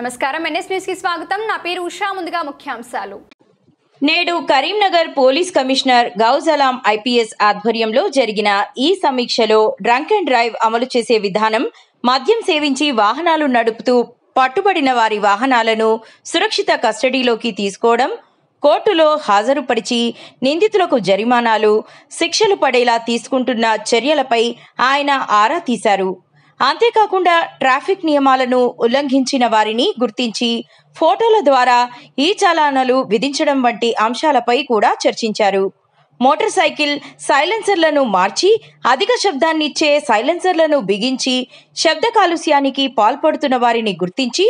నమస్కారం NS news కి స్వాగతం। నా పేరు ఉషా। ముందుగా ముఖ్యాంశాలు। నేడు కరీంనగర్ పోలీస్ కమిషనర్ గౌజలాం ఐపీఎస్ ఆధ్వర్యంలో జరిగిన ఈ సమీక్షలో డ్రంక్ అండ్ డ్రైవ్ అమలు చేసే విధానం, మద్యం సేవించి వాహనాలు నడుపుతూ పట్టుబడిన వారి వాహనాలను సురక్షిత కస్టడీలోకి తీసుకోవడం, కోర్టులో హాజరుపరిచి నిందితులకు జరిమానాలు, శిక్షలు పడేలా తీసుకుంటున్న చర్యలపై ఆయన ఆరా తీశారు। అంతేకాకుండా ట్రాఫిక్ నియమాలను ఉల్లంఘించిన వారిని గుర్తించి ఫోటోల ద్వారా ఈ చలానాలు విధించడం వంటి అంశాలపై కూడా చర్చించారు। మోటార్ సైకిల్ సైలెన్సర్లను మార్చి అధిక శబ్దాన్నిచ్చే సైలెన్సర్లను బిగించి శబ్ద కాలుష్యానికి పాల్పడుతున్న వారిని గుర్తించి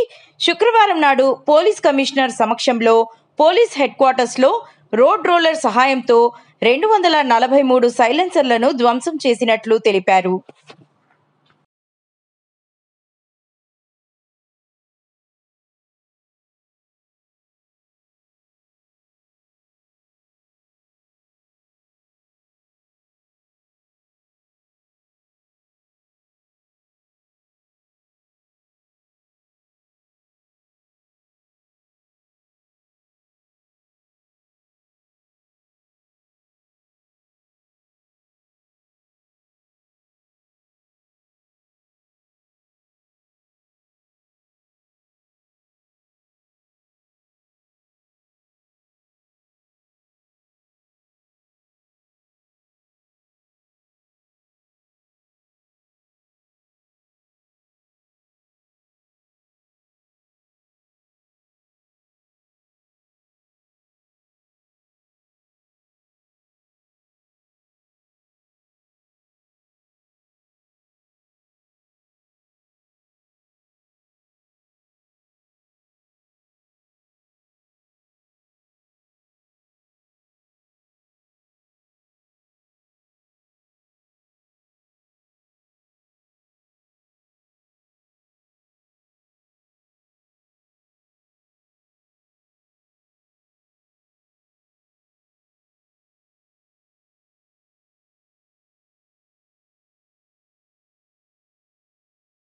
శుక్రవారం నాడు పోలీస్ కమిషనర్ సమక్షంలో పోలీస్ హెడ్ క్వార్టర్స్లో రోడ్ రోలర్ సహాయంతో 243 సైలెన్సర్లను ధ్వంసం చేసినట్లు తెలిపారు।